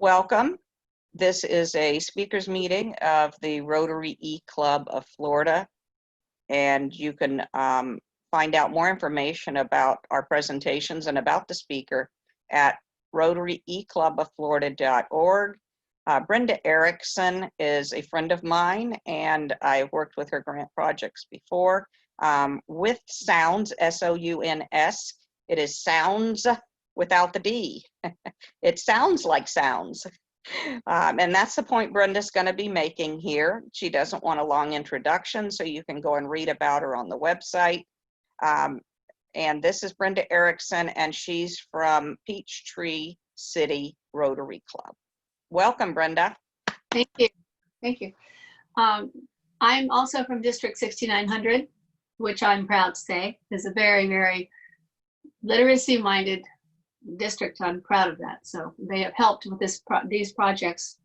Welcome. This is a speakers meeting of the Rotary eClub of Florida, and you can find out more information about our presentations and about the speaker at rotaryeclubofflorida.org. Brenda Erickson is a friend of mine, and I've worked with her grant projects before. With SOUNS, S-O-U-N-S, it is SOUNS without the D. It sounds like sounds. And that's the point Brenda's going to be making here. She doesn't want a long introduction, so you can go and read about her on the website. And this is Brenda Erickson, and she's from Peachtree City Rotary Club. Welcome, Brenda. Thank you. Thank you. I'm also from District 6900, which I'm proud to say is a very, very literacy-minded district. I'm proud of that. So they have helped with these projects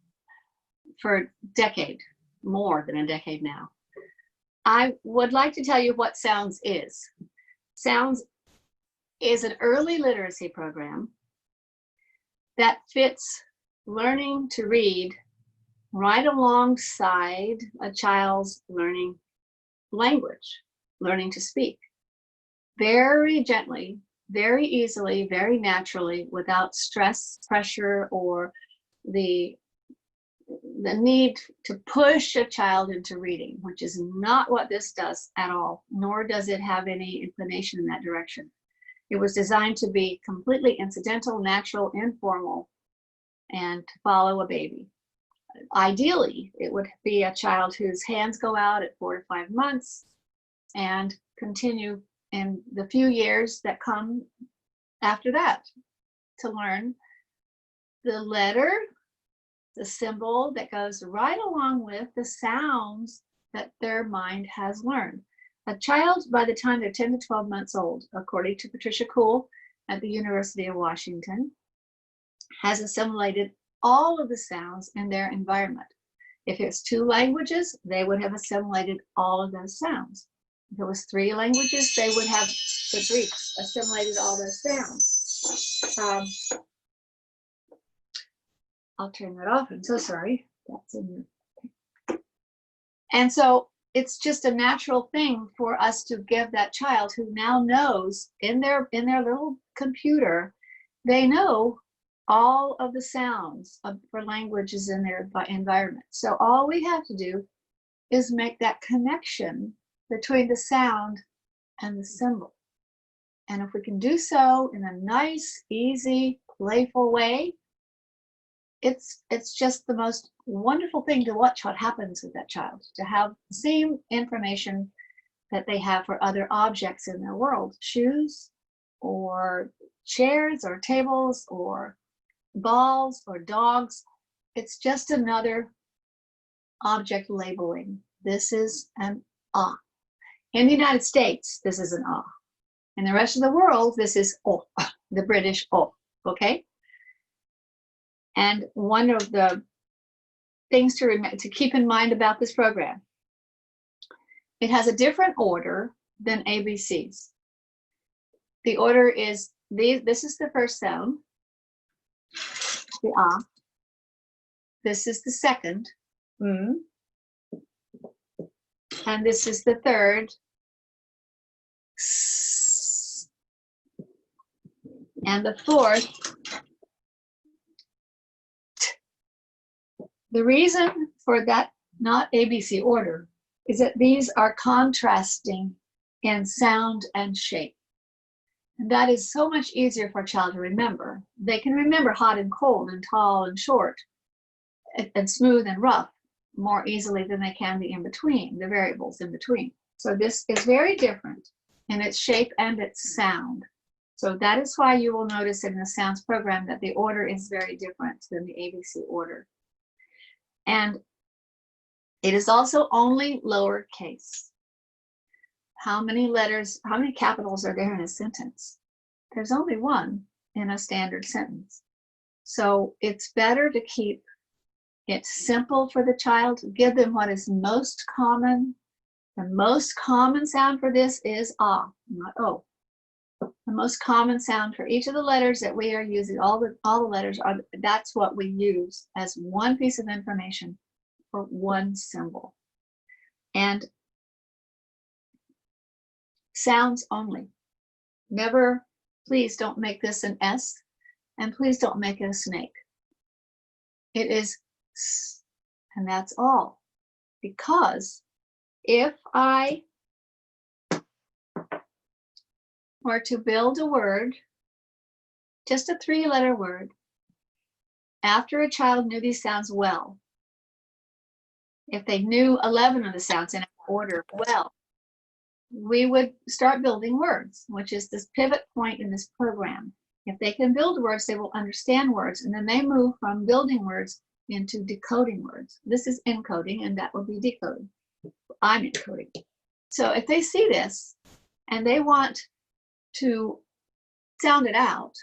for a decade, more than a decade now. I would like to tell you what SOUNS is. SOUNS is an early literacy program that fits learning to read right alongside a child's learning language, learning to speak. Very gently, very easily, very naturally, without stress, pressure, or the need to push a child into reading, which is not what this does at all, nor does it have any inclination in that direction. It was designed to be completely incidental, natural, informal, and to follow a baby. Ideally, it would be a child whose hands go out at 4 to 5 months and continue in the few years that come after that to learn the letter, the symbol that goes right along with the sounds that their mind has learned. A child, by the time they're 10 to 12 months old, according to Patricia Kuhl at the University of Washington, has assimilated all of the sounds in their environment. If it's 2 languages, they would have assimilated all of those sounds. If it was 3 languages, they would have, the Greeks, assimilated all those sounds. I'll turn that off. I'm so sorry. That's in there. And so it's just a natural thing for us to give that child who now knows in their little computer, they know all of the sounds for languages in their environment. So all we have to do is make that connection between the sound and the symbol. And if we can do so in a nice, easy, playful way, it's just the most wonderful thing to watch what happens with that child, to have the same information that they have for other objects in their world, shoes or chairs or tables or balls or dogs. It's just another object labeling. This is an ah. In the United States, this is an ah. In the rest of the world, this is oh, the British oh, okay? And one of the things to keep in mind about this program, it has a different order than ABCs. The order is, this is the first sound, the ah. This is the second, and this is the third, and the fourth. The reason for that not ABC order is that these are contrasting in sound and shape. And that is so much easier for a child to remember. They can remember hot and cold and tall and short and smooth and rough more easily than they can the in-between, the variables in between. So this is very different in its shape and its sound. So that is why you will notice in the SOUNS program that the order is very different than the ABC order. And it is also only lowercase. How many letters, how many capitals are there in a sentence? There's only one in a standard sentence. So it's better to keep it simple for the child, give them what is most common. The most common sound for this is ah, not oh. The most common sound for each of the letters that we are using, all the letters are, that's what we use as one piece of information for one symbol. And sounds only. Never, please don't make this an S, and please don't make it a snake. It is S, and that's all. Because if I were to build a word, just a 3-letter word, after a child knew these sounds well, if they knew 11 of the sounds in order well, we would start building words, which is this pivot point in this program. If they can build words, they will understand words, and then they move from building words into decoding words. This is encoding, and that will be decoding. I'm encoding. So if they see this and they want to sound it out,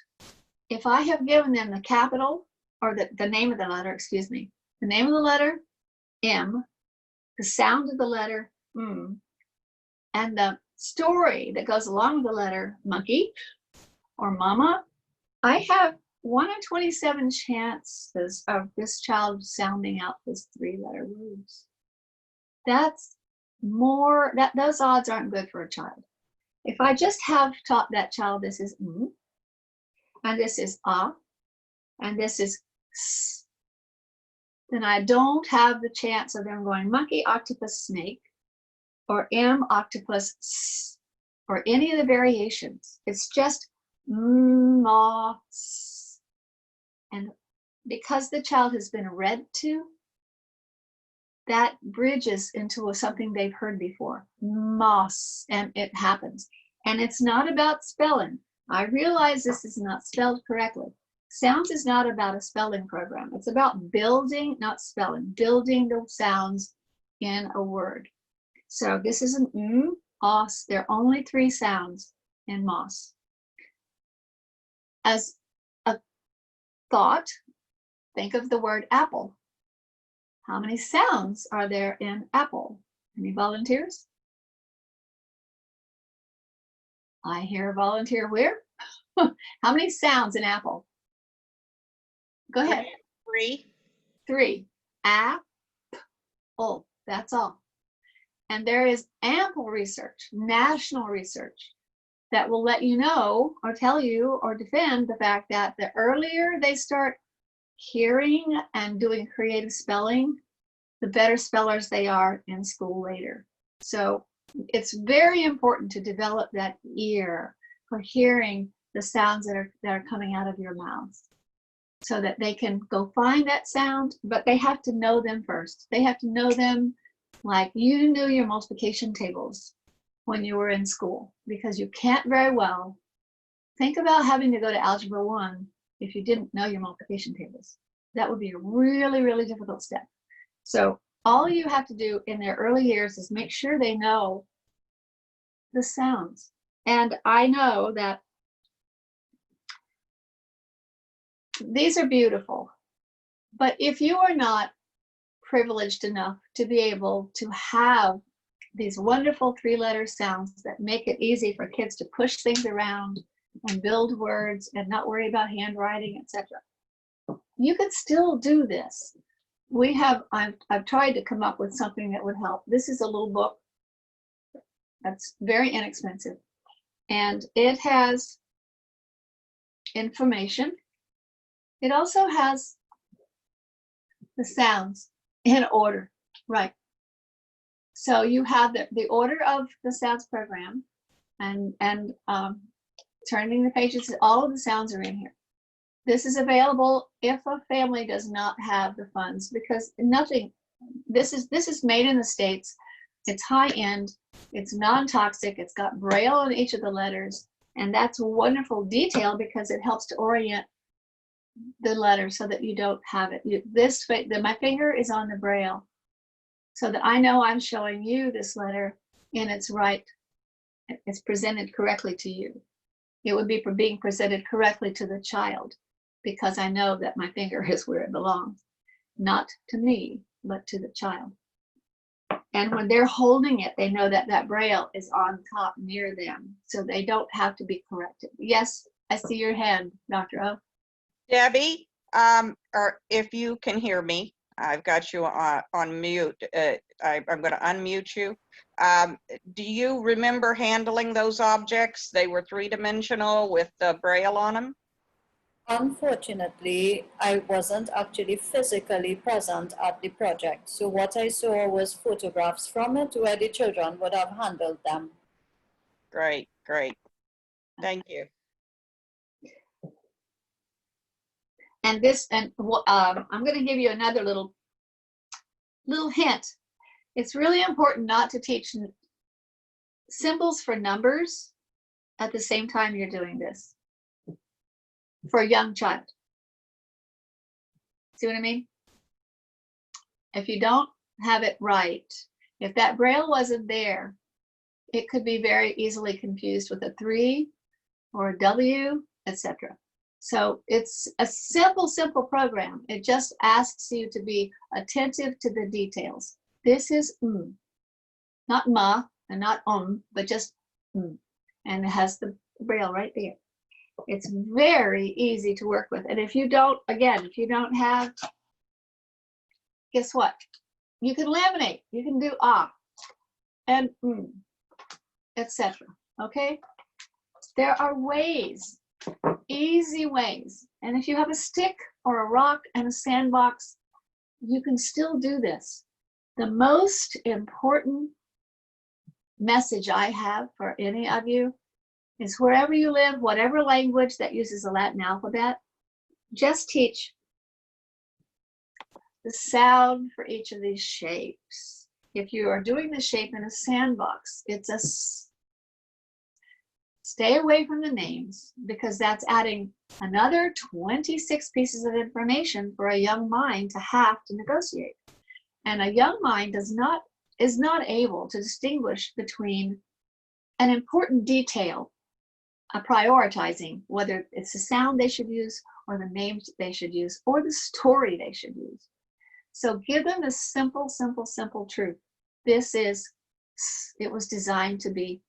if I have given them the capital, or the name of the letter, excuse me, the name of the letter, M, the sound of the letter, and the story that goes along with the letter, monkey or mama, I have 1 in 27 chances of this child sounding out those 3-letter words. That's more, those odds aren't good for a child. If I just have taught that child this is and this is and this is s, then I don't have the chance of them going monkey, octopus, snake, or M, octopus, s, or any of the variations. It's just ma, s. And because the child has been read to, that bridges into something they've heard before, moss, and it happens. And it's not about spelling. I realize this is not spelled correctly. Sounds is not about a spelling program. It's about building, not spelling, building the sounds in a word. So this is an os. There are only 3 sounds in moss. As a thought, think of the word apple. How many sounds are there in apple? Any volunteers? I hear a volunteer. Where? How many sounds in apple? Go ahead. 3. 3. Apple. That's all. And there is ample research, national research, that will let you know or tell you or defend the fact that the earlier they start hearing and doing creative spelling, the better spellers they are in school later. So it's very important to develop that ear for hearing the sounds that are coming out of your mouth, so that they can go find that sound, but they have to know them first. They have to know them like you knew your multiplication tables when you were in school, because you can't very well think about having to go to Algebra 1 if you didn't know your multiplication tables. That would be a really, really difficult step. So all you have to do in their early years is make sure they know the sounds. And I know that these are beautiful, but if you are not privileged enough to be able to have these wonderful 3-letter sounds that make it easy for kids to push things around and build words and not worry about handwriting, etc., you could still do this. I've tried to come up with something that would help. This is a little book that's very inexpensive, and it has information. It also has the sounds in order, right? So you have the order of the sounds program, and turning the pages, all of the sounds are in here. This is available if a family does not have the funds, because this is made in the States. It's high end, it's non-toxic, it's got Braille on each of the letters, and that's a wonderful detail because it helps to orient the letter so that you don't have it. My finger is on the Braille, so that I know I'm showing you this letter and it's right, it's presented correctly to you. It would be being presented correctly to the child, because I know that my finger is where it belongs, not to me, but to the child. And when they're holding it, they know that that Braille is on top near them, so they don't have to be corrected. Yes, I see your hand, Dr. O. Debbie, or if you can hear me, I've got you on mute. I'm going to unmute you. Do you remember handling those objects? They were three-dimensional with the Braille on them? Unfortunately, I wasn't actually physically present at the project. So what I saw was photographs from it where the children would have handled them. Great, great. Thank you. And this, and I'm going to give you another little hint. It's really important not to teach symbols for numbers at the same time you're doing this for a young child. See what I mean? If you don't have it right, if that Braille wasn't there, it could be very easily confused with a 3 or a W, etc. So it's a simple program. It just asks you to be attentive to the details. This is not ma and not but just and it has the Braille right there. It's very easy to work with. And if you don't, again, if you don't have, guess what? You can laminate. You can do and etc. Okay? There are ways, easy ways. And if you have a stick or a rock and a sandbox, you can still do this. The most important message I have for any of you is wherever you live, whatever language that uses the Latin alphabet, just teach the sound for each of these shapes. If you are doing the shape in a sandbox, stay away from the names, because that's adding another 26 pieces of information for a young mind to have to negotiate. And a young mind is not able to distinguish between an important detail, a prioritizing, whether it's the sound they should use or the names they should use or the story they should use. So give them a simple truth. It was designed to be,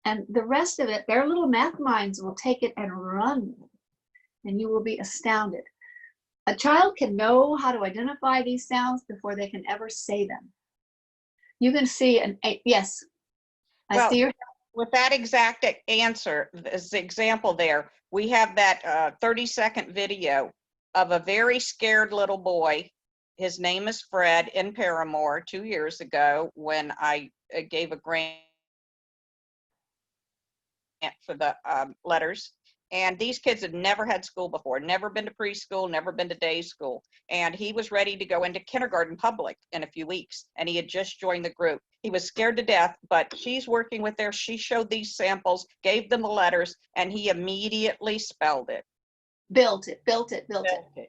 and the rest of it, their little math minds will take it and run, and you will be astounded. A child can know how to identify these sounds before they can ever say them. You can see yes, I see your. With that exact answer, this example there, we have that 30-second video of a very scared little boy. His name is Fred, in Paramore 2 years ago when I gave a grant for the letters. And these kids had never had school before, never been to preschool, never been to day school. And he was ready to go into kindergarten public in a few weeks. And he had just joined the group. He was scared to death, but she's working with there. She showed these samples, gave them the letters, and he immediately spelled it. Built it.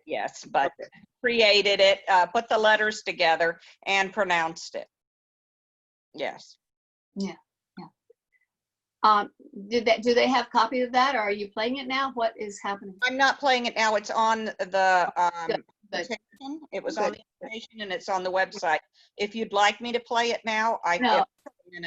Yes, but created it, put the letters together and pronounced it. Yes. Yeah. Do they have copy of that, or are you playing it now? What is happening? I'm not playing it now. It's on the invitation. It was on the invitation and it's on the website. If you'd like me to play it now, I can.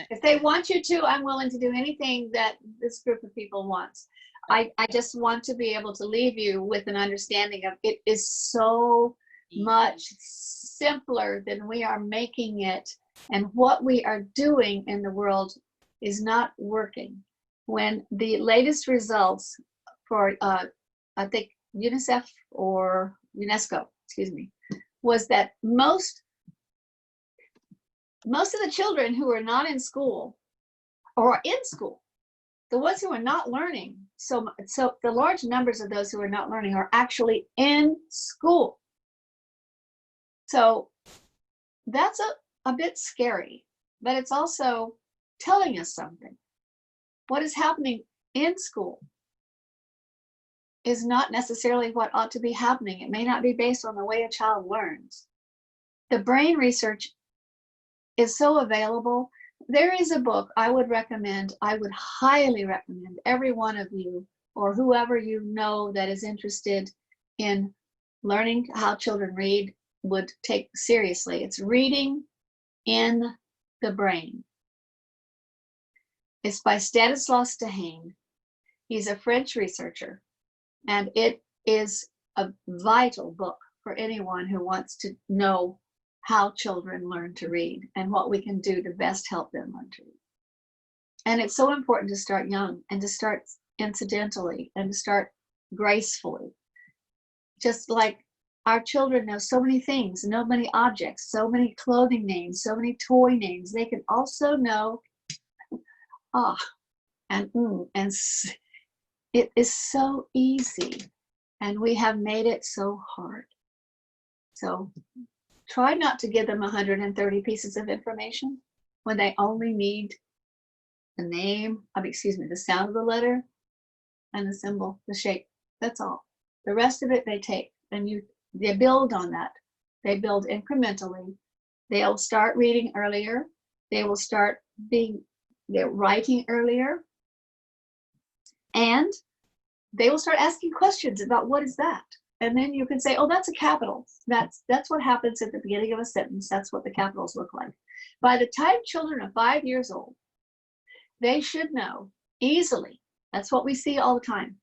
If they want you to, I'm willing to do anything that this group of people wants. I just want to be able to leave you with an understanding of it is so much simpler than we are making it, and what we are doing in the world is not working. When the latest results for I think UNICEF or UNESCO, excuse me, was that most of the children who are not in school or are in school, the ones who are not learning, so the large numbers of those who are not learning are actually in school. So that's a bit scary, but it's also telling us something. What is happening in school is not necessarily what ought to be happening. It may not be based on the way a child learns. The brain research is so available. There is a book I would highly recommend every one of you or whoever you know that is interested in learning how children read would take seriously. It's Reading in the brain. It's by Stanislas Dehaene. He's a French researcher, and it is a vital book for anyone who wants to know how children learn to read and what we can do to best help them learn to read. And it's so important to start young and to start incidentally and to start gracefully. Just like our children know so many things, know many objects, so many clothing names, so many toy names, they can also know and it is so easy, and we have made it so hard. So try not to give them 130 pieces of information when they only need the name, the sound of the letter and the symbol, the shape. That's all. The rest of it they take, and they build on that. They build incrementally. They'll start reading earlier. They will start they're writing earlier, and they will start asking questions about what is that. And then you can say, oh, that's a capital. That's what happens at the beginning of a sentence. That's what the capitals look like. By the time children are 5 years old, they should know easily. That's what we see all the time.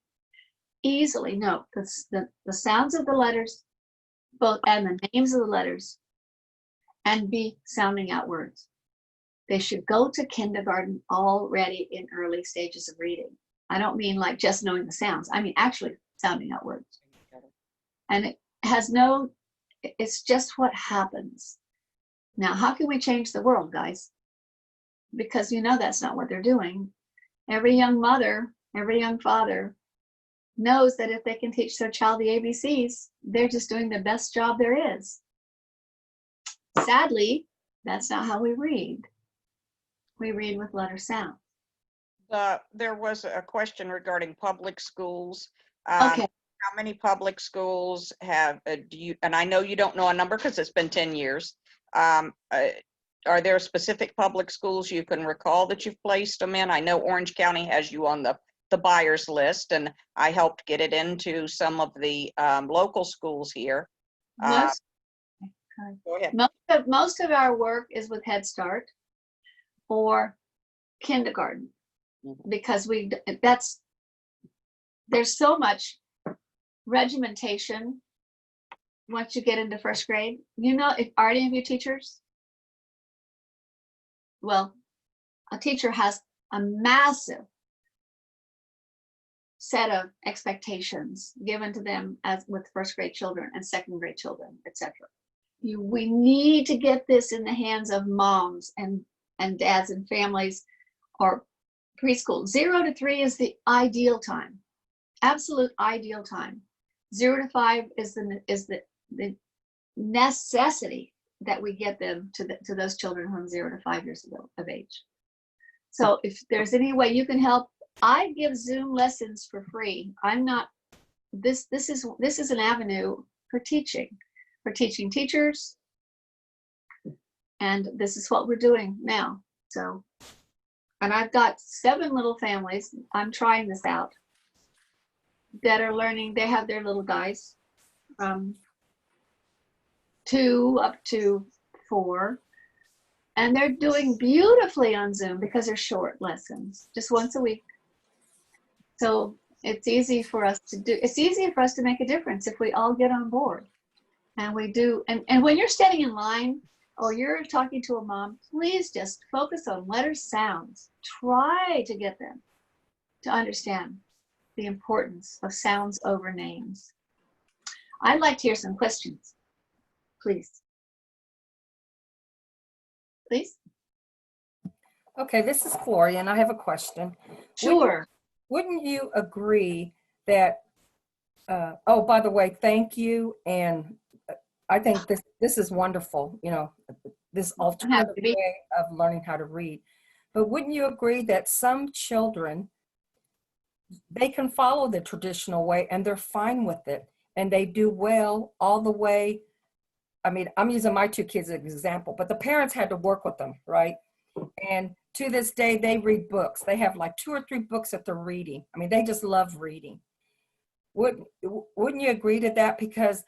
Easily know the sounds of the letters, both, and the names of the letters, and be sounding out words. They should go to kindergarten already in early stages of reading. I don't mean like just knowing the sounds. I mean actually sounding out words. And it's just what happens. Now, how can we change the world, guys? Because that's not what they're doing. Every young mother, every young father knows that if they can teach their child the ABCs, they're just doing the best job there is. Sadly, that's not how we read. We read with letter sound. There was a question regarding public schools. Okay. How many public schools have, and I know you don't know a number because it's been 10 years. Are there specific public schools you can recall that you've placed them in? I know Orange County has you on the buyers list, and I helped get it into some of the local schools here. Go ahead. Most of our work is with Head Start or kindergarten, because there's so much regimentation once you get into first grade. Are any of you teachers? Well, a teacher has a massive set of expectations given to them as with first grade children and second grade children, etc. We need to get this in the hands of moms and dads and families, or preschool. 0 to 3 is the ideal time, absolute ideal time. 0 to 5 is the necessity that we get them to those children from 0 to 5 years of age. So if there's any way you can help, I give Zoom lessons for free. I'm not. This is an avenue for teaching teachers, and this is what we're doing now. So, and I've got 7 little families. I'm trying this out that are learning. They have their little guys from 2 up to 4, and they're doing beautifully on Zoom because they're short lessons, just once a week. So it's easy for us to do. It's easy for us to make a difference if we all get on board, and we do. And when you're standing in line or you're talking to a mom, please just focus on letter sounds. Try to get them to understand the importance of sounds over names. I'd like to hear some questions, please. Please. Okay, this is Gloria, and I have a question. Sure. Wouldn't you agree that, oh, by the way, thank you. And I think this is wonderful, this alternative way of learning how to read. But wouldn't you agree that some children, they can follow the traditional way and they're fine with it, and they do well all the way? I mean, I'm using my 2 kids as an example, but the parents had to work with them, right? And to this day, they read books. They have like 2 or 3 books that they're reading. I mean, they just love reading. Wouldn't you agree to that? Because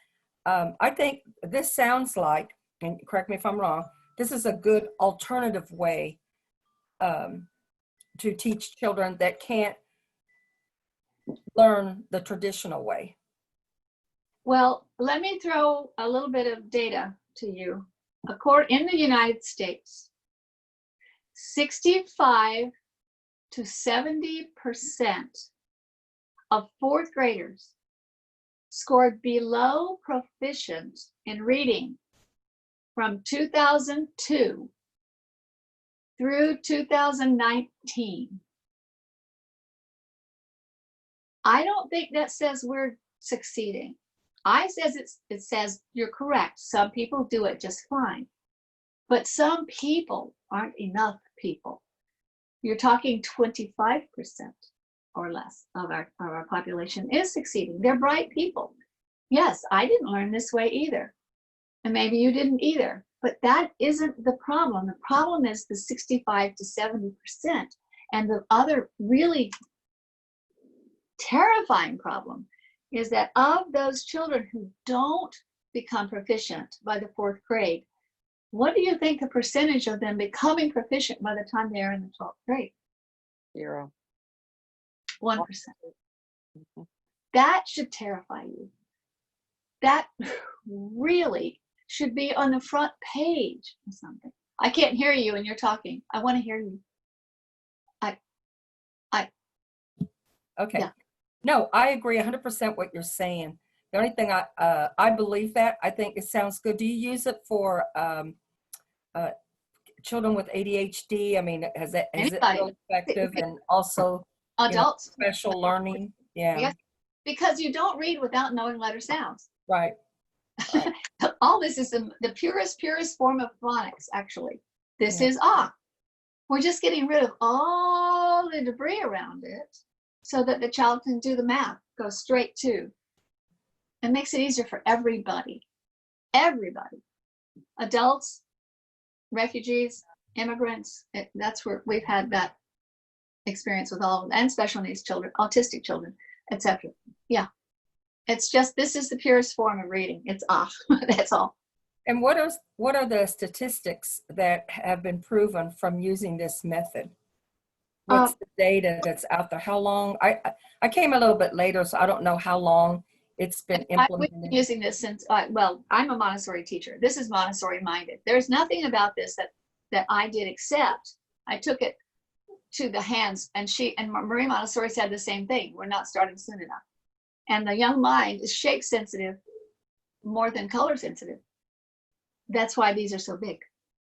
I think this sounds like, and correct me if I'm wrong, this is a good alternative way to teach children that can't learn the traditional way. Well, let me throw a little bit of data to you. In the United States, 65 to 70% of fourth graders scored below proficient in reading from 2002 through 2019. I don't think that says we're succeeding. It says you're correct. Some people do it just fine, but some people aren't enough people. You're talking 25% or less of our population is succeeding. They're bright people. Yes, I didn't learn this way either. And maybe you didn't either, but that isn't the problem. The problem is the 65 to 70%. And the other really terrifying problem is that of those children who don't become proficient by the fourth grade, what do you think the percentage of them becoming proficient by the time they are in the 12th grade? 0. 1%. That should terrify you. That really should be on the front page or something. I can't hear you and you're talking. I want to hear you. Okay. Yeah. No, I agree 100% what you're saying. The only thing I believe that, I think it sounds good. Do you use it for children with ADHD? I mean, is it real effective? And also adults, special learning? Yeah. Yes, because you don't read without knowing letter sounds. Right. All this is the purest form of phonics, actually. This is We're just getting rid of all the debris around it so that the child can do the math, go straight to. It makes it easier for everybody. Everybody. Adults, refugees, immigrants. That's where we've had that experience with all of them, and special needs children, autistic children, etc. Yeah. It's just, this is the purest form of reading. It's that's all. And what are the statistics that have been proven from using this method? What's the data that's out there? How long? I came a little bit later, so I don't know how long it's been implemented. We've been using this since, well, I'm a Montessori teacher. This is Montessori minded. There's nothing about this that I did except I took it to the hands, and Marie Montessori said the same thing. We're not starting soon enough. And the young mind is shape sensitive more than color sensitive. That's why these are so big.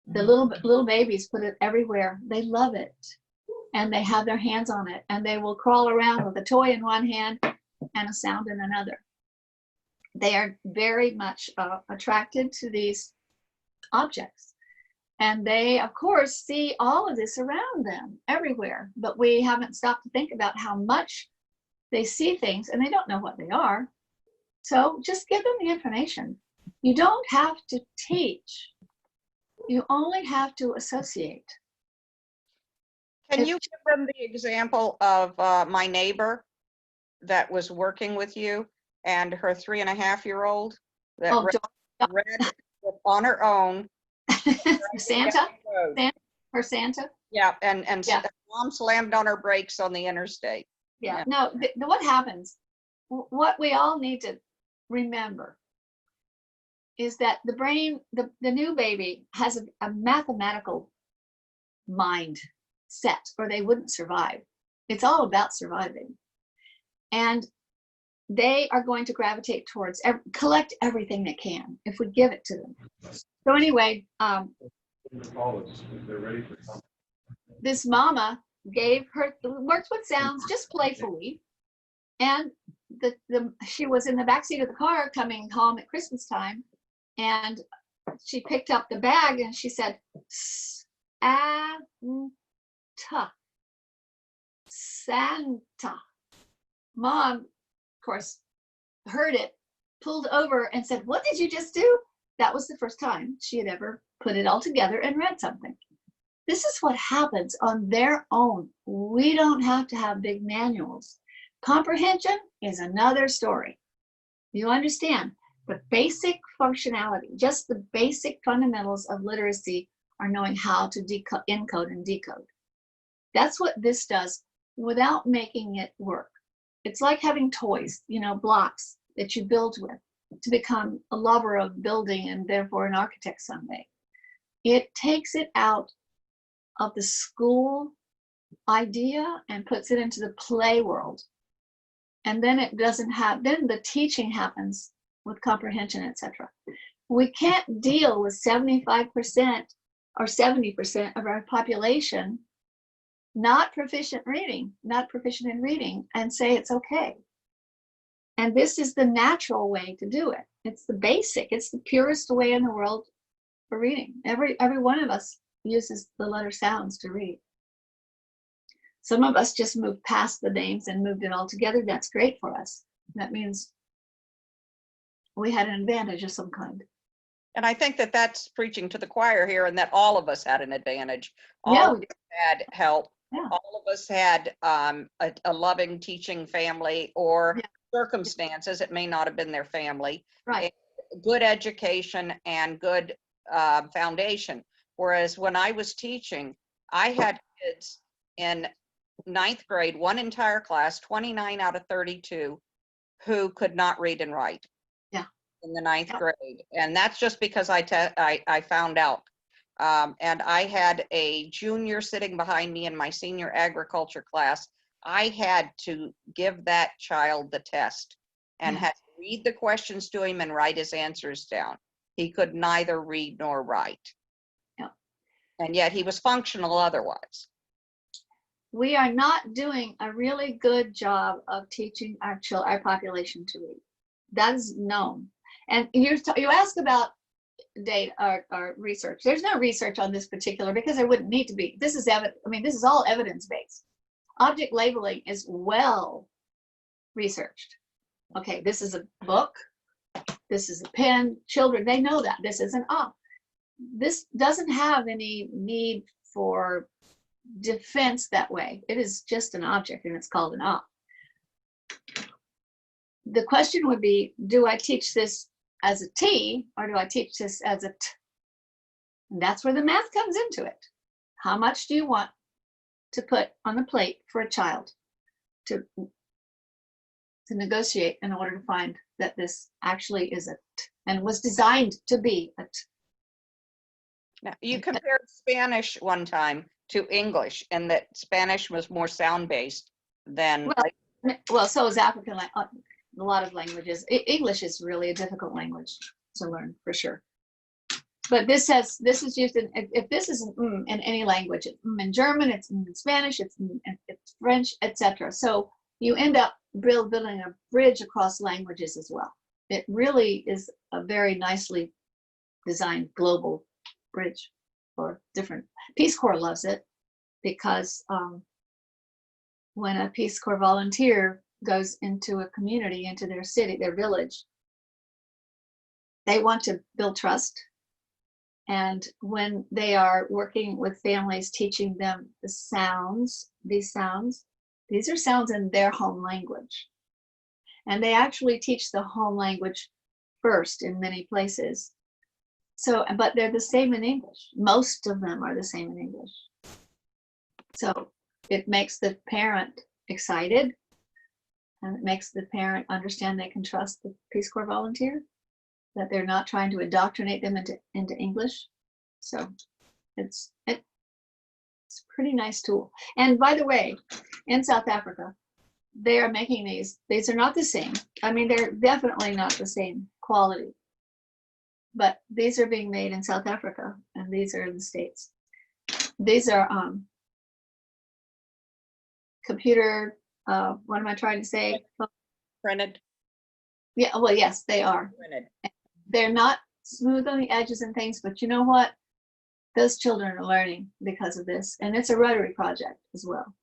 The little babies put it everywhere. They love it. And they have their hands on it. And they will crawl around with a toy in one hand and a sound in another. They are very much attracted to these objects. And they, of course, see all of this around them everywhere. But we haven't stopped to think about how much they see things and they don't know what they are. So just give them the information. You don't have to teach. You only have to associate. Can you give them the example of my neighbor that was working with you and her 3.5-year-old that read on her own? Santa? Her Santa? Yeah, and Mom slammed on her brakes on the interstate. Yeah. No, what happens, what we all need to remember is that the brain, the new baby has a mathematical mind set, or they wouldn't survive. It's all about surviving. And they are going to gravitate towards, collect everything they can if we give it to them. So anyway, this mama worked with sounds just playfully. And she was in the backseat of the car coming home at Christmas time. And she picked up the bag and she said, Santa. Santa. Mom, of course, heard it, pulled over and said, "What did you just do?" That was the first time she had ever put it all together and read something. This is what happens on their own. We don't have to have big manuals. Comprehension is another story. You understand? The basic functionality, just the basic fundamentals of literacy are knowing how to encode and decode. That's what this does without making it work. It's like having toys, you know, blocks that you build with to become a lover of building and therefore an architect someday. It takes it out of the school idea and puts it into the play world. And then it doesn't have, then the teaching happens with comprehension, etc. We can't deal with 75% or 70% of our population not proficient in reading, and say it's okay. And this is the natural way to do it. It's the basic, it's the purest way in the world for reading. Every one of us uses the letter sounds to read. Some of us just moved past the names and moved it all together. That's great for us. That means we had an advantage of some kind. And I think that that's preaching to the choir here, and that all of us had an advantage. Yeah, All of us had help. Yeah. All of us had a loving teaching family or Yeah. circumstances. It may not have been their family. right. Good education and good foundation. Whereas when I was teaching, I had kids in 9th grade, one entire class, 29 out of 32, who could not read and write. Yeah. In the 9th Yeah. grade. And that's just because I found out. And I had a junior sitting behind me in my senior agriculture class. I had to give that child the test and Yeah. had to read the questions to him and write his answers down. He could neither read nor write. Yeah. And yet he was functional otherwise. We are not doing a really good job of teaching our population to read. That is known. And you ask about data or research. There's no research on this particular because there wouldn't need to be. This is this is all evidence-based. Object labeling is well researched. Okay, this is a book. This is a pen. Children, they know that. This is an op. This doesn't have any need for defense that way. It is just an object and it's called an op. The question would be, do I teach this as a T or do I teach this as a T? And that's where the math comes into it. How much do you want to put on the plate for a child to negotiate in order to find that this actually is a T and was designed to be a T? Now, you compared Spanish one time to English, and that Spanish was more sound-based than. Well, so is African, a lot of languages. English is really a difficult language to learn, for sure. But this is used in, if this is an in any language, it's in German, it's in Spanish, it's French, etc. So you end up building a bridge across languages as well. It really is a very nicely designed global bridge for different. Peace Corps loves it because when a Peace Corps volunteer goes into a community, into their city, their village, they want to build trust. And when they are working with families, teaching them the sounds, these are sounds in their home language. And they actually teach the home language first in many places. So, but they're the same in English. Most of them are the same in English. So it makes the parent excited, and it makes the parent understand they can trust the Peace Corps volunteer, that they're not trying to indoctrinate them into English. So it's a pretty nice tool. And by the way, in South Africa, they are making these. These are not the same. I mean, they're definitely not the same quality. But these are being made in South Africa, and these are in the States. These are computer, what am I trying to say? Printed. Yeah, well, yes, they are. Printed. They're not smooth on the edges and things, but you know what? Those children are learning because of this, and it's a Rotary project as well.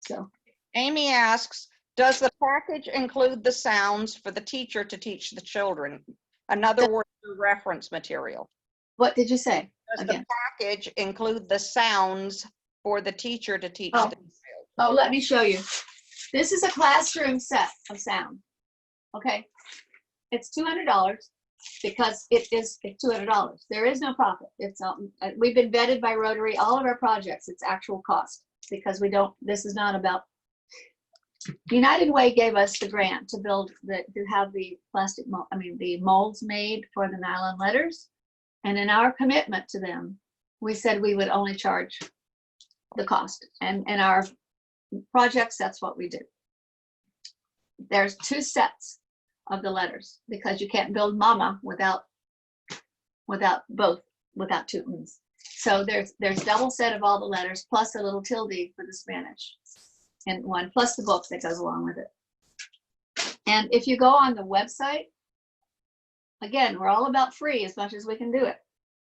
So Amy asks, does the package include the sounds for the teacher to teach the children? In other words, the reference material. what did you say? Does Again. the package include the sounds for the teacher to teach the child? Oh, let me show you. This is a classroom set of sound. Okay. it's $200 because it's $200. There is no profit. It's we've been vetted by Rotary. All of our projects, it's actual cost because we don't. This is not about. United Way gave us the grant to have the the molds made for the nylon letters, and in our commitment to them, we said we would only charge the cost, and in our projects, that's what we do. There's 2 sets of the letters because you can't build mama without 2 M's. So there's double set of all the letters plus a little tilde for the Spanish and one plus the book that goes along with it. And if you go on the website, again, we're all about free as much as we can do it.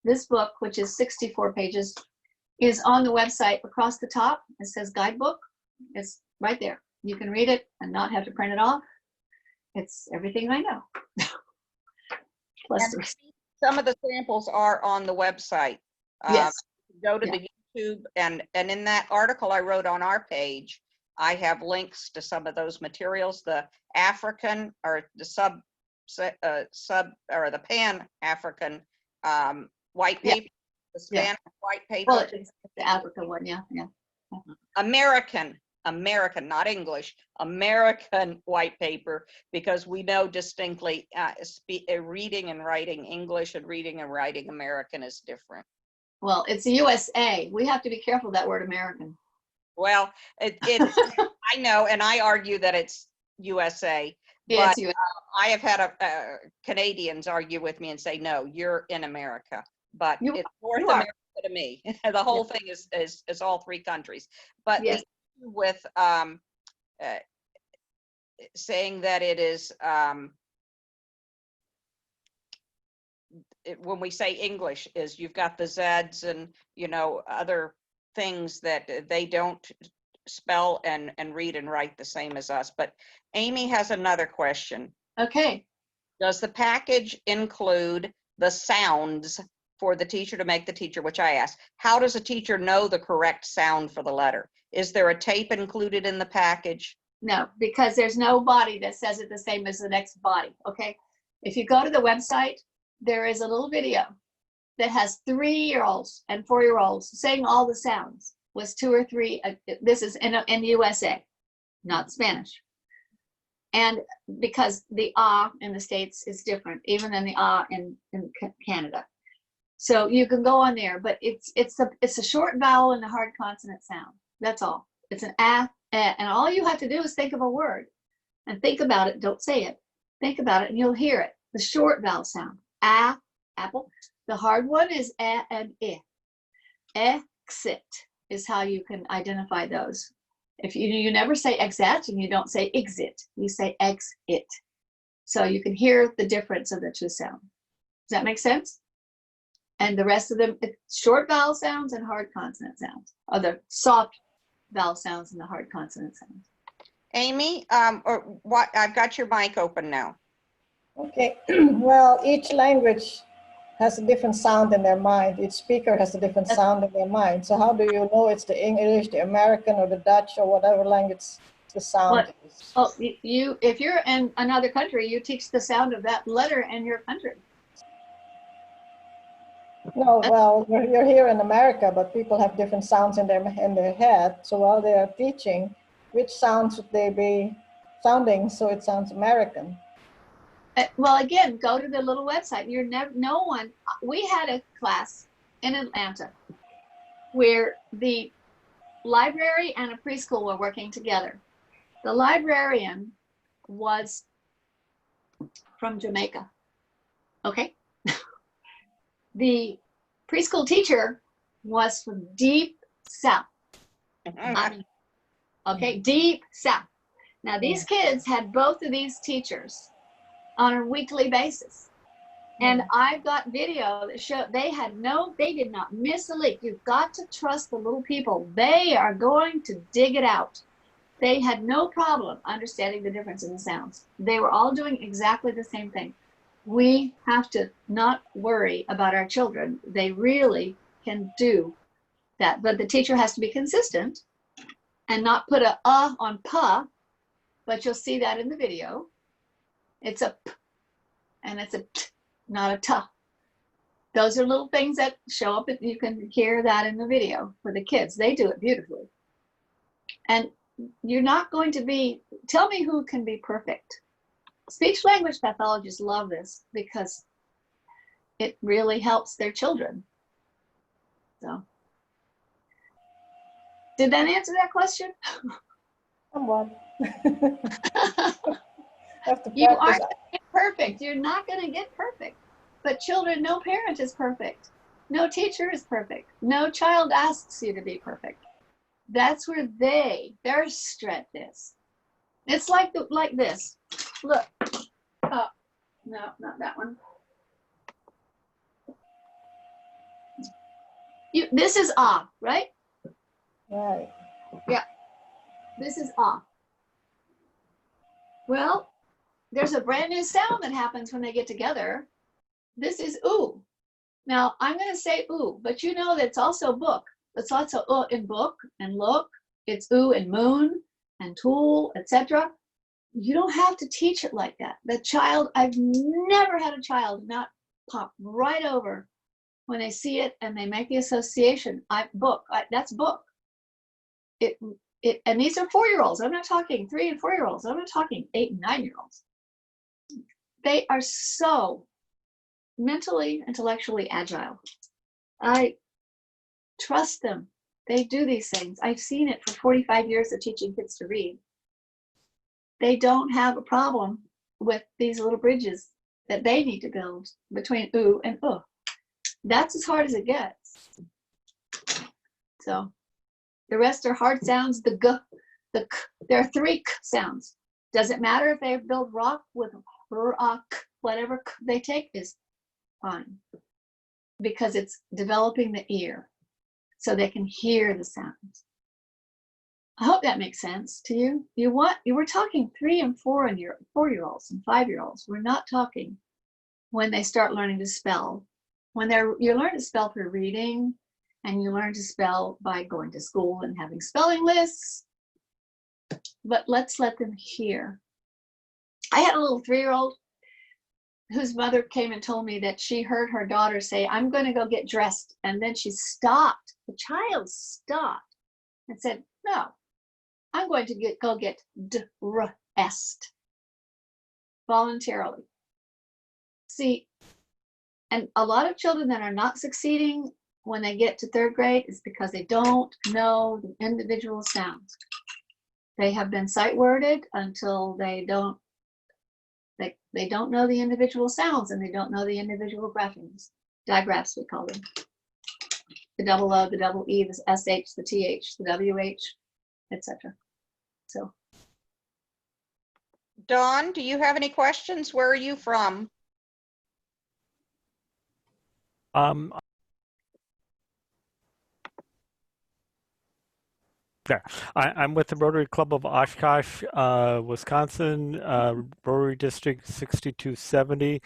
This book, which is 64 pages, is on the website across the top. It says guidebook. It's right there. You can read it and not have to print it off. It's everything I know. Plus some of the samples are on the website. Yes. Go to the YouTube and in that article I wrote on our page, I have links to some of those materials, the African or the the Pan-African white paper, the Spanish white paper. Well, it's the African one, yeah. American, not English, American white paper, because we know distinctly reading and writing English and reading and writing American is different. Well, it's the USA. We have to be careful of that word American. Well, I know, and I argue that it's USA, Yeah, but it's I have had Canadians argue with me and say, no, you're in America, but it's North America to me. The whole thing is all 3 countries. But the issue with saying that it is, when we say English, is you've got the Zs and, other things that they don't spell and read and write the same as us. But Amy has another question. Okay. Does the package include the sounds for the teacher to make the teacher, which I asked, how does a teacher know the correct sound for the letter? Is there a tape included in the package? No, because there's no body that says it the same as the next body, okay? If you go to the website, there is a little video that has 3-year-olds and 4-year-olds saying all the sounds. Was 2 or 3, this is in the USA, not Spanish. And because the in the States is different, even than the in Canada. So you can go on there, but it's a short vowel and a hard consonant sound. That's all. It's an and all you have to do is think of a word and think about it. Don't say it. Think about it and you'll hear it. The short vowel sound. Apple. The hard one is and I. Exit is how you can identify those. If you never say exit and you don't say exit, you say exit. So you can hear the difference of the 2 sounds. Does that make sense? And the rest of them, it's short vowel sounds and hard consonant sounds, or the soft vowel sounds and the hard consonant sounds. Amy, I've got your mic open now. Okay, well, each language has a different sound in their mind. Each speaker has a different sound in their mind. So how do you know it's the English, the American, or the Dutch, or whatever language the sound is? Oh, if you're in another country, you teach the sound of that letter in your country. No, well, you're here in America, but people have different sounds in their head. So while they are teaching, which sound should they be sounding so it sounds American? Well, again, go to the little website. We had a class in Atlanta where the library and a preschool were working together. The librarian was from Jamaica, okay? The preschool teacher was from deep south, okay, deep south. Now these kids had both of these teachers on a weekly basis. And I've got video that show they did not miss a lick. You've got to trust the little people. They are going to dig it out. They had no problem understanding the difference in the sounds. They were all doing exactly the same thing. We have to not worry about our children. They really can do that. But the teacher has to be consistent and not put a on pa, but you'll see that in the video. It's a p, and it's a t, not a t. Those are little things that show up. You can hear that in the video for the kids. They do it beautifully. And you're not going to be, tell me who can be perfect. Speech language pathologists love this because it really helps their children. So, did that answer that question? Somewhat. Have to You practice. aren't gonna get perfect. You're not going to get perfect. But children, no parent is perfect. No teacher is perfect. No child asks you to be perfect. That's where their strength is. It's like this. Look. Oh, no, not that one. This is ah, right? Right. This is ah. Well, there's a brand new sound that happens when they get together. This is ooh. Now I'm going to say ooh, but you know that's also book. It's also in book and look. It's ooh and moon and tool, etc. You don't have to teach it like that. The child, I've never had a child not pop right over when they see it and they make the association. That's book. And these are 4-year-olds. I'm not talking 3 and 4-year-olds. I'm not talking 8 and 9-year-olds. They are so mentally, intellectually agile. I trust them. They do these things. I've seen it for 45 years of teaching kids to read. They don't have a problem with these little bridges that they need to build between ooh and uh. That's as hard as it gets. So the rest are hard sounds, the g, the k. There are 3 k sounds. Does it matter if they build rock with rock, whatever k they take is fine. Because it's developing the ear so they can hear the sounds. I hope that makes sense to you. You were talking 3 and 4-year-olds and 5-year-olds. We're not talking when they start learning to spell. When you learn to spell through reading, and you learn to spell by going to school and having spelling lists. But let's let them hear. I had a little 3-year-old whose mother came and told me that she heard her daughter say, "I'm going to go get dressed." And then she stopped. The child stopped and said, "No, I'm going to go get dressed voluntarily." See, and a lot of children that are not succeeding when they get to 3rd grade is because they don't know the individual sounds. They have been sight worded until they don't know the individual sounds, and they don't know the individual graphemes. Digraphs, we call them. The double O, the double E, the SH, the TH, the WH, etc. So. Dawn, do you have any questions? Where are you from? There. I'm with the Rotary Club of Oshkosh, Wisconsin, Rotary District 6270,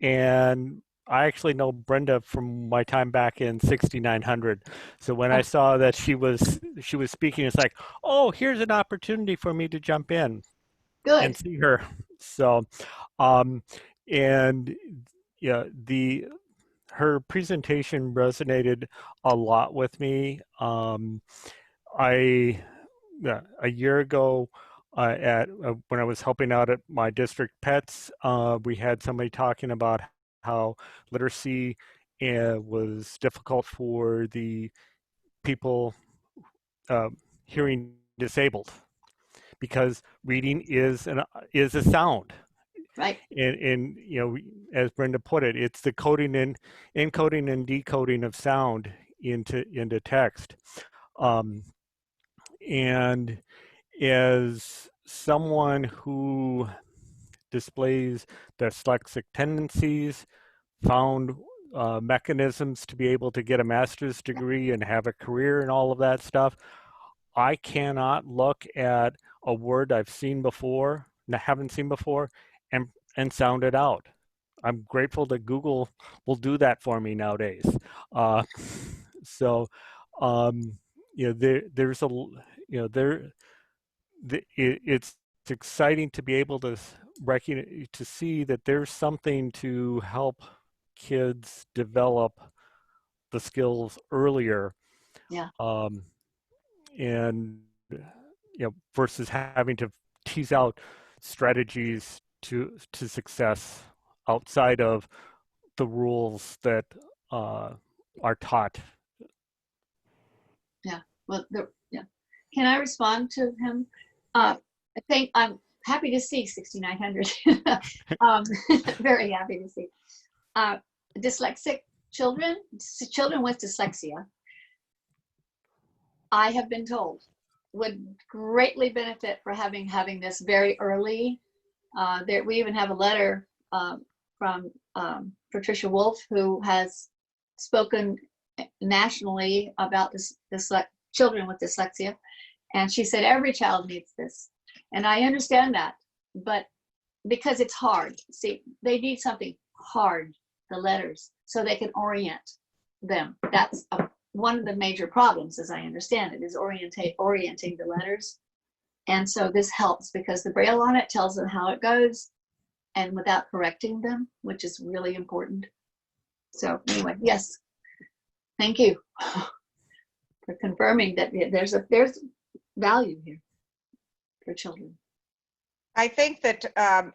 and I actually know Brenda from my time back in 6900. So when I saw that she was speaking, it's like, oh, here's an opportunity for me to jump in and see her. So, and yeah, her presentation resonated a lot with me. A year ago, when I was helping out at my district pets, we had somebody talking about how literacy was difficult for the people hearing disabled, because reading is a sound. Right. And you know, as Brenda put it, it's the encoding and decoding of sound into text. And as someone who displays dyslexic tendencies, found mechanisms to be able to get a master's degree and have a career and all of that stuff, I cannot look at a word I've seen before, haven't seen before, and sound it out. I'm grateful that Google will do that for me nowadays. So, you know, there's a, you know, it's exciting to be able to to see that there's something to help kids develop the skills earlier. Yeah. And versus having to tease out strategies to success outside of the rules that are taught. Yeah. Well, yeah. Can I respond to him? I think I'm happy to see 6,900. Very happy to see. Dyslexic children with dyslexia, I have been told, would greatly benefit for having this very early. We even have a letter from Patricia Wolf, who has spoken nationally about children with dyslexia. And she said, every child needs this. And I understand that, but because it's hard. See, they need something hard, the letters, so they can orient them. That's one of the major problems, as I understand it, is orienting the letters. And so this helps because the Braille on it tells them how it goes and without correcting them, which is really important. So anyway, yes, thank you for confirming that there's value here for children. I think that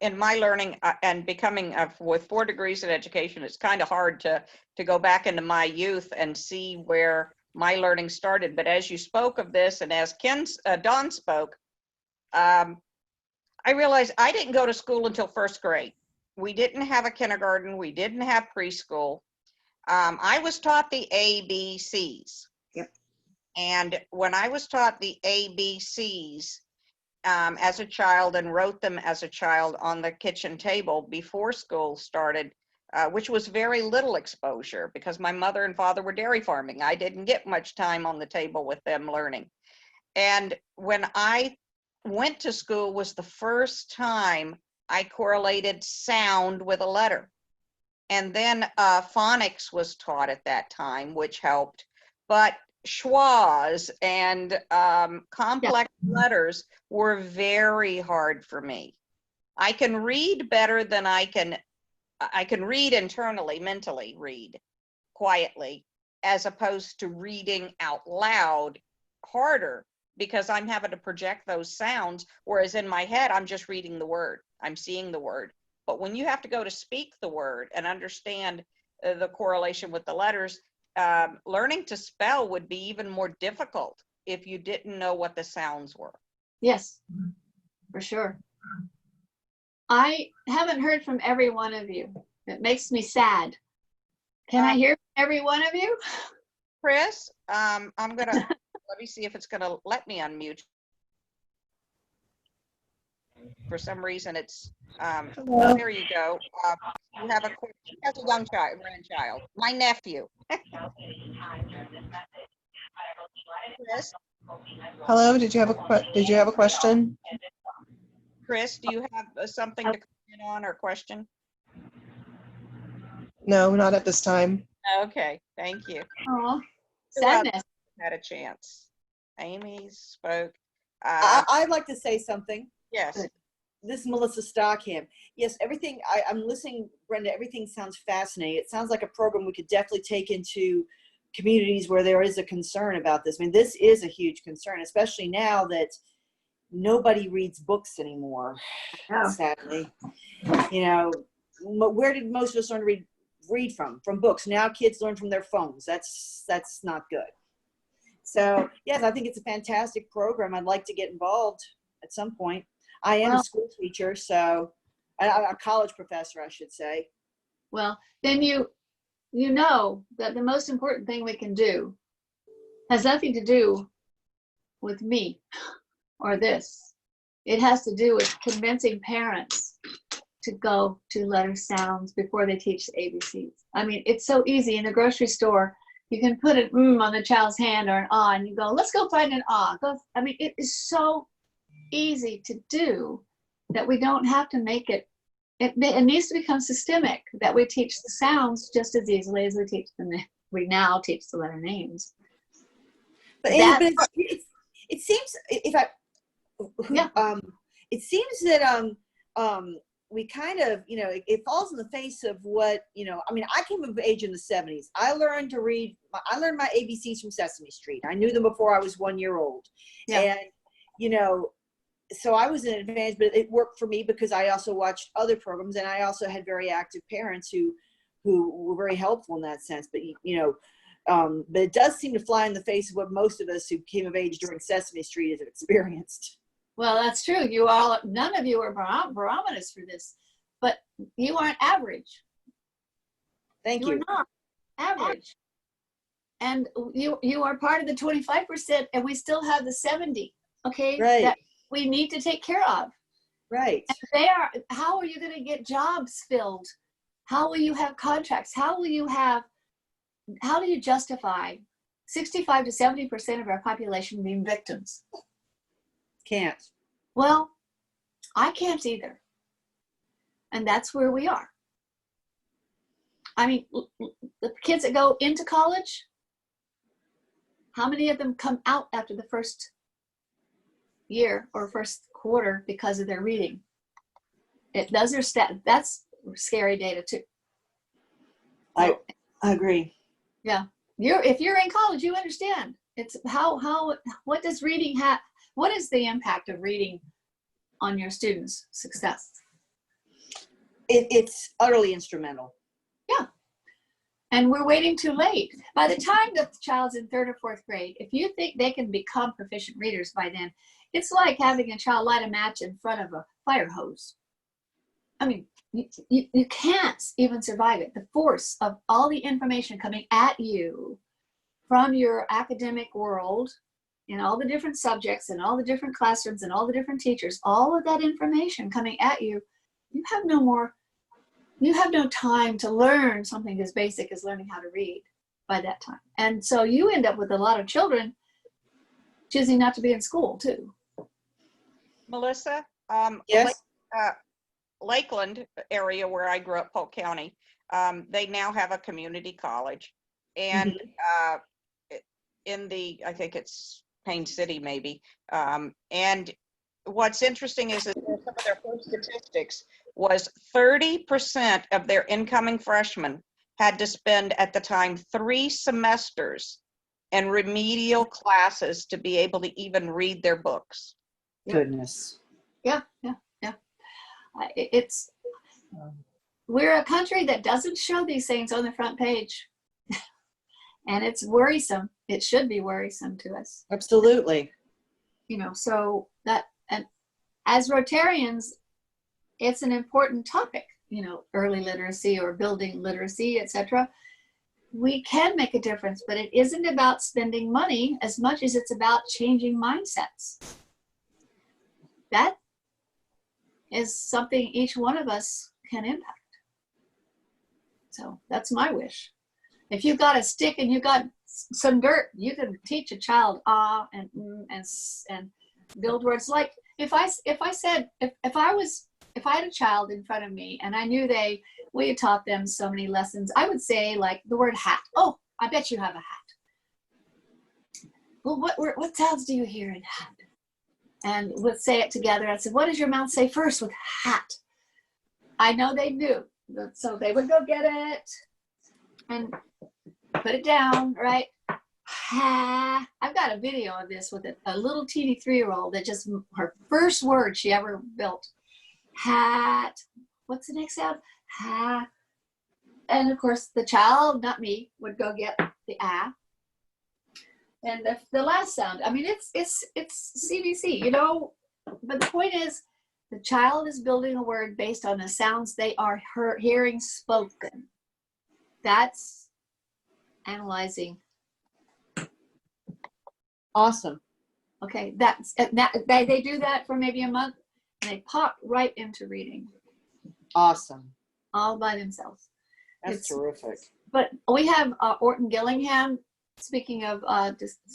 in my learning and becoming with 4 degrees in education, it's kind of hard to go back into my youth and see where my learning started. But as you spoke of this, and as Dawn spoke, I realized I didn't go to school until 1st grade. We didn't have a kindergarten. We didn't have preschool. I was taught the ABCs. Yep. And when I was taught the ABCs, as a child and wrote them as a child on the kitchen table before school started, which was very little exposure because my mother and father were dairy farming. I didn't get much time on the table with them learning. And when I went to school was the first time I correlated sound with a letter. And then phonics was taught at that time, which helped. But schwas and complex letters were very hard for me. I can read better than I can read internally, mentally read quietly, as opposed to reading out loud harder because I'm having to project those sounds, whereas in my head, I'm just reading the word. I'm seeing the word. But when you have to go to speak the word and understand the correlation with the letters, learning to spell would be even more difficult if you didn't know what the sounds were. Yes, for sure. I haven't heard from every one of you. It makes me sad. Can I hear from every one of you? Chris, I'm gonna, let me see if it's gonna let me unmute. For some reason it's, there you go. You have he has a young child, grandchild, my nephew. Chris? Hello, did you have a question? Chris, do you have something to comment on or question? No, not at this time. Okay, thank you. Oh, sadness. Had a chance. Amy spoke. I'd like to say something. Yes. This is Melissa Stockham. Yes, everything, I'm listening, Brenda, everything sounds fascinating. It sounds like a program we could definitely take into communities where there is a concern about this. I mean, this is a huge concern, especially now that nobody reads books anymore, sadly. You know, where did most of us learn to read from? From books. Now kids learn from their phones. That's not good. So, yes, I think it's a fantastic program. I'd like to get involved at some point. I am a school teacher, so a college professor, I should say. Well, then you know that the most important thing we can do has nothing to do with me or this. It has to do with convincing parents to go to letter sounds before they teach the ABCs. I mean, it's so easy in the grocery store. You can put an on the child's hand or an ah, and you go, let's go find an ah. I mean, it is so easy to do that we don't have to make it. It needs to become systemic, that we teach the sounds just as easily as we now teach the letter names. But it seems it seems that we kind of, it falls in the face of what, I mean, I came of age in the 70s. I learned to read, I learned my ABCs from Sesame Street. I knew them before I was 1 year old. Yeah. And, so I was an advantage, but it worked for me because I also watched other programs, and I also had very active parents who were very helpful in that sense. But, but it does seem to fly in the face of what most of us who came of age during Sesame Street have experienced. Well, that's true. None of you are barometers for this, but you aren't average. Thank you. You're not average. And you are part of the 25%, and we still have the 70, okay? Right. That we need to take care of. Right. And how are you going to get jobs filled? How will you have contracts? How do you justify 65 to 70% of our population being victims? Can't. Well, I can't either. And that's where we are. I mean, the kids that go into college, how many of them come out after the first year or first quarter because of their reading? That's scary data too. I agree. Yeah. If you're in college, you understand. It's what does reading have? What is the impact of reading on your students' success? It's utterly instrumental. Yeah. And we're waiting too late. By the time that the child's in 3rd or 4th grade, if you think they can become proficient readers by then, it's like having a child light a match in front of a fire hose. I mean, you can't even survive it. The force of all the information coming at you from your academic world, in all the different subjects and all the different classrooms and all the different teachers, all of that information coming at you, you have no time to learn something as basic as learning how to read by that time. And so you end up with a lot of children choosing not to be in school too. Melissa, Yes. Lakeland area where I grew up, Polk County, they now have a community college, and I think it's Payne City maybe. And what's interesting is that some of their first statistics was 30% of their incoming freshmen had to spend at the time 3 semesters in remedial classes to be able to even read their books. Goodness. Yeah. We're a country that doesn't show these things on the front page. And it's worrisome. It should be worrisome to us. Absolutely. So that, and as Rotarians, it's an important topic, early literacy or building literacy, etc. We can make a difference, but it isn't about spending money as much as it's about changing mindsets. That is something each one of us can impact. So that's my wish. If you've got a stick and you've got some dirt, you can teach a child and build words. Like if I had a child in front of me and I knew we had taught them so many lessons, I would say like the word hat. Oh, I bet you have a hat. Well, what sounds do you hear in hat? And we'd say it together. I said, what does your mouth say first with hat? I know they knew. So they would go get it and put it down, right? Ha. I've got a video of this with a little teeny 3-year-old that just, her first word she ever built. Hat. What's the next sound? Ha. And of course the child, not me, would go get the ah. And the last sound, I mean, it's CBC, but the point is the child is building a word based on the sounds they are hearing spoken. That's analyzing. Awesome. Okay, they do that for maybe a month and they pop right into reading. Awesome. All by themselves. That's terrific. But we have Orton Gillingham. Speaking of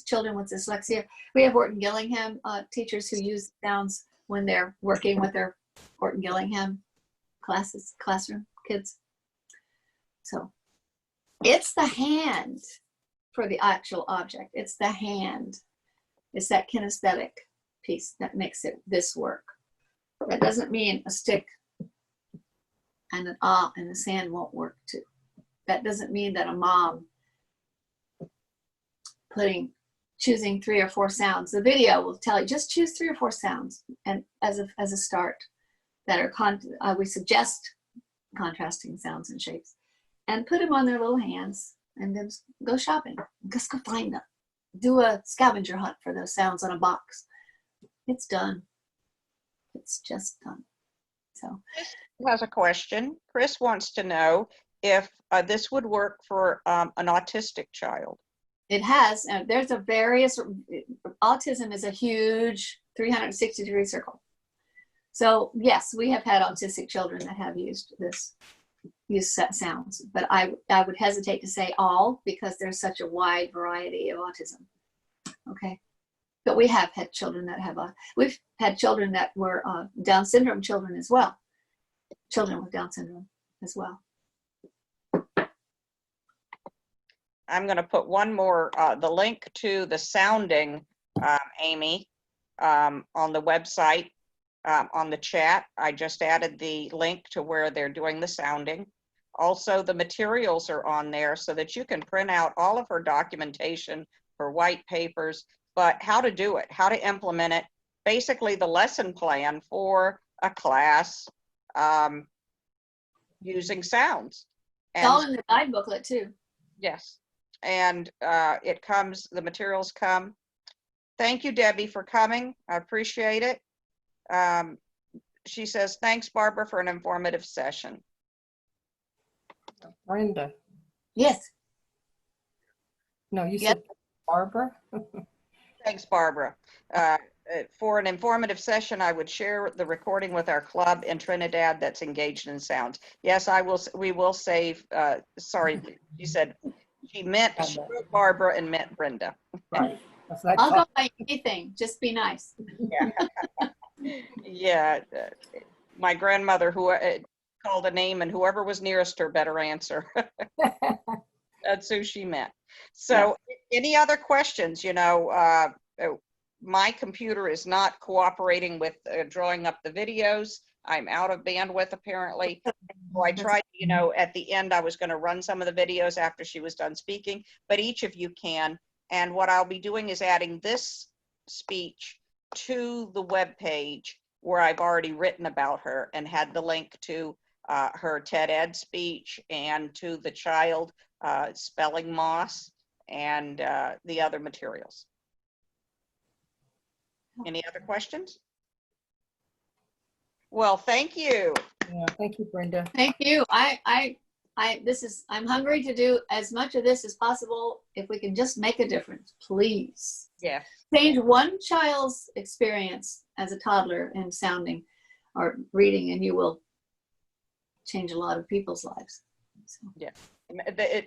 children with dyslexia, we have Orton Gillingham teachers who use sounds when they're working with their Orton Gillingham classroom kids. So it's the hand for the actual object. It's the hand. It's that kinesthetic piece that makes this work. That doesn't mean a stick and an ah and a sand won't work too. That doesn't mean that a mom choosing 3 or 4 sounds. The video will tell you just choose 3 or 4 sounds, and as a start that are we suggest contrasting sounds and shapes, and put them on their little hands, and then go shopping. Just go find them. Do a scavenger hunt for those sounds on a box. It's done. It's just done. So Has a question. Chris wants to know if this would work for an autistic child. it has, there's a various, autism is a huge 360-degree circle. So yes, we have had autistic children that have used sounds, but I would hesitate to say all, because there's such a wide variety of autism. Okay. But we have had children that have we've had children that were Down syndrome children as well. Children with Down syndrome as well. I'm going to put one more, the link to the sounding, Amy, on the website, on the chat. I just added the link to where they're doing the sounding. Also, the materials are on there so that you can print out all of her documentation for white papers, but how to do it, how to implement it, basically the lesson plan for a class using sounds. It's all in the guide booklet too. Yes. And the materials come. Thank you, Debbie, for coming. I appreciate it. She says, thanks, Barbara, for an informative session. Brenda. Yes. No, you Yep. said Barbara? Thanks, Barbara. For an informative session, I would share the recording with our club in Trinidad that's engaged in sounds. Yes, we will save, sorry, she said, she wrote Barbara and meant Brenda. Right. That's what I I'll go thought. by anything. Just be nice. Yeah. My grandmother who called a name, and whoever was nearest her better answer. That's who she meant. So any other questions? You know, my computer is not cooperating with drawing up the videos. I'm out of bandwidth apparently. So I tried, you know, at the end I was going to run some of the videos after she was done speaking, but each of you can. And what I'll be doing is adding this speech to the web page where I've already written about her and had the link to her TED Ed speech and to the child spelling moss and the other materials. Any other questions? Well, thank you. Yeah, thank you, Brenda. Thank you. I'm hungry to do as much of this as possible. If we can just make a difference, please. Yes. Change one child's experience as a toddler in sounding or reading, and you will change a lot of people's lives. So. Yeah.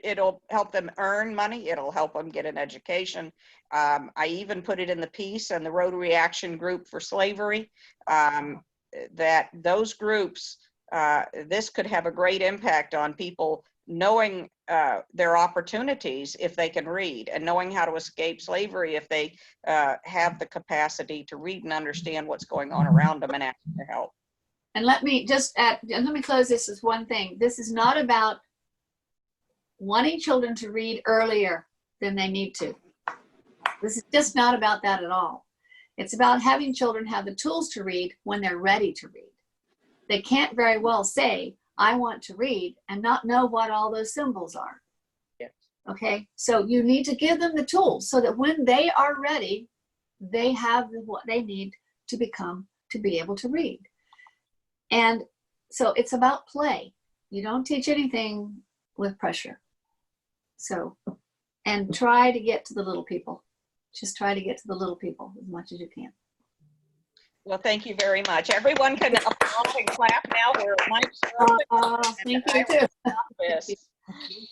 It'll help them earn money. It'll help them get an education. I even put it in the piece and the Rotary Action Group for Slavery, that those groups, this could have a great impact on people knowing their opportunities if they can read, and knowing how to escape slavery if they have the capacity to read and understand what's going on around them and ask for help. And let me close this with one thing. This is not about wanting children to read earlier than they need to. This is just not about that at all. It's about having children have the tools to read when they're ready to read. They can't very well say, I want to read, and not know what all those symbols are. Yes. Okay, so you need to give them the tools so that when they are ready, they have what they need to be able to read. And so it's about play. You don't teach anything with pressure. So, and try to get to the little people. Just try to get to the little people as much as you can. Well, thank you very much. Everyone can applaud and clap now. Their mics are open. Thank you too. Yes.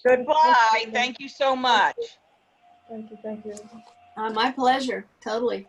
Goodbye. Thank you so much. Thank you, thank you. My pleasure, totally.